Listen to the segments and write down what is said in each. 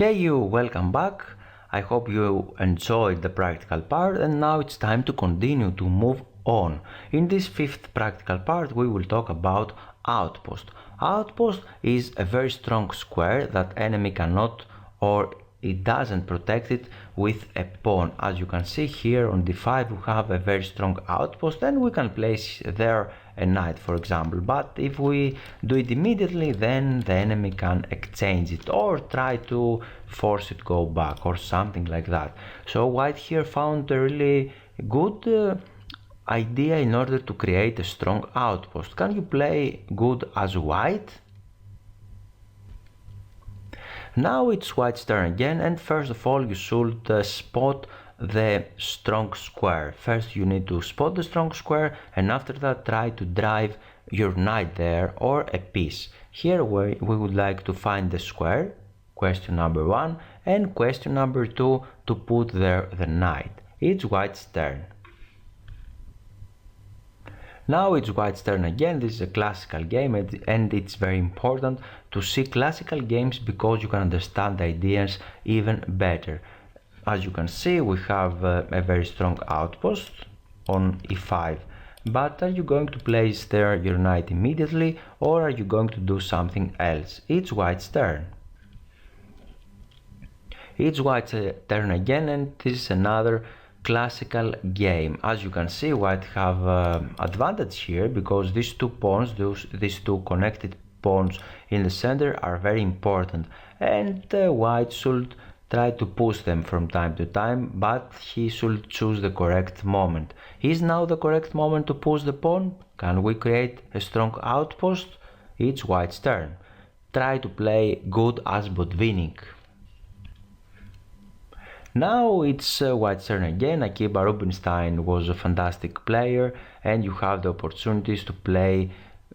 Hey you, welcome back. I hope you enjoyed the practical part and now it's time to continue to move on. In this fifth practical part we will talk about outpost. Outpost is a very strong square that enemy cannot or it doesn't protect it with a pawn. As you can see here on d5 we have a very strong outpost and we can place there a knight, for example, but if we do it immediately then the enemy can exchange it or try to force it go back or something like that. So white here found a really good idea in order to create a strong outpost. Can you play good as white? Now it's white's turn again, and first of all you should spot the strong square. First you need to spot the strong square and after that try to drive your knight there or a piece. Here we would like to find the square, question number 1, and question number 2 to put there the knight. It's white's turn. Now it's white's turn again. This is a classical game and it's very important to see classical games because you can understand the ideas even better. As you can see we have a very strong outpost on e5, but are you going to place there your knight immediately or are you going to do something else? It's white's turn. It's white's turn again and this is another classical game. As you can see white have advantage here because these two pawns, these two connected pawns in the center are very important and white should try to push them from time to time, but he should choose the correct moment. Is now the correct moment to push the pawn? Can we create a strong outpost? It's white's turn. Try to play good as Botvinnik. Now it's white's turn again. Akiba Rubinstein was a fantastic player and you have the opportunities to play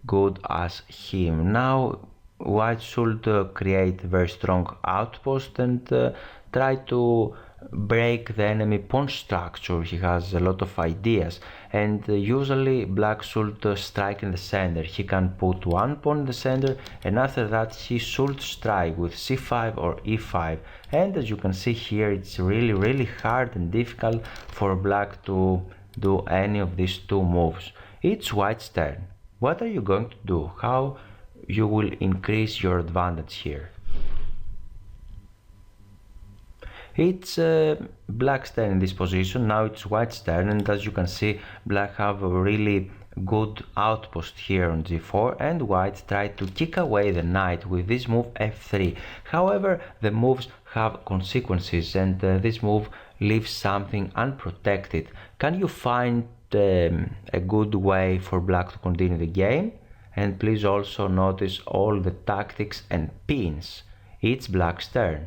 good as him. Now white should create a very strong outpost and try to break the enemy pawn structure. He has a lot of ideas and usually black should strike in the center. He can put one pawn in the center and after that he should strike with c5 or e5, and as you can see here it's really hard and difficult for black to do any of these two moves. It's white's turn. What are you going to do? How you will increase your advantage here? It's black's turn in this position. Now it's white's turn and as you can see black have a really good outpost here on g4 and white tried to kick away the knight with this move f3. However, the moves have consequences and this move leaves something unprotected. Can you find a good way for black to continue the game? And please also notice all the tactics and pins. It's black's turn.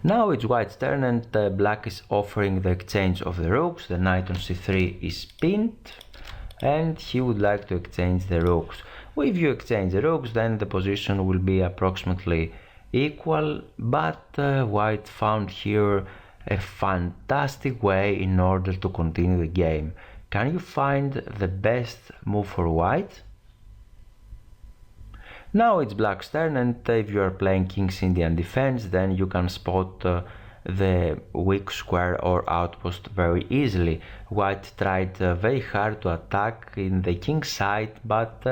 Now it's white's turn and black is offering the exchange of the rooks. The knight on c3 is pinned and he would like to exchange the rooks. Well, if you exchange the rooks then the position will be approximately equal, but white found here a fantastic way in order to continue the game. Can you find the best move for white? Now it's black's turn and if you are playing King's Indian defense then you can spot the weak square or outpost very easily. White tried very hard to attack in the king's side, but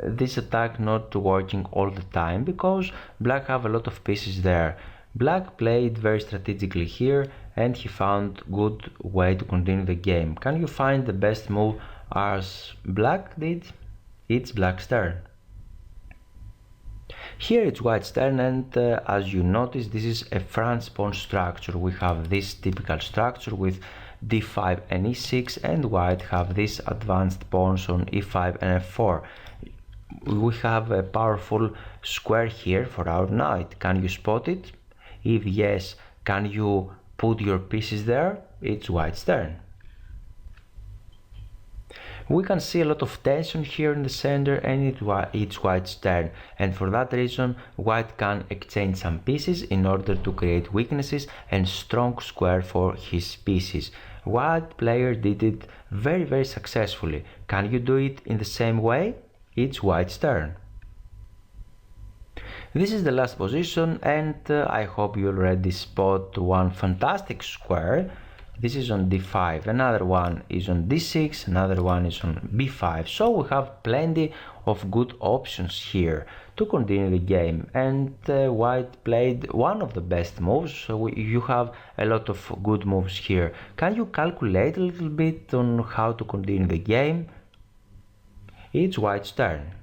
this attack not working all the time because black have a lot of pieces there. Black played very strategically here and he found good way to continue the game. Can you find the best move as black did? It's black's turn. Here it's white's turn and as you notice this is a Franz pawn structure. We have this typical structure with d5 and e6 and white have these advanced pawns on e5 and f4. We have a powerful square here for our knight. Can you spot it? If yes, can you put your pieces there? It's white's turn. We can see a lot of tension here in the center and it's white's turn, and for that reason white can exchange some pieces in order to create weaknesses and strong square for his pieces. White player did it very successfully. Can you do it in the same way? It's white's turn. This is the last position, and I hope you already spot one fantastic square. This is on d5, another one is on d6, another one is on b5. So we have plenty of good options here to continue the game, and white played one of the best moves, so you have a lot of good moves here. Can you calculate a little bit on how to continue the game? It's white's turn.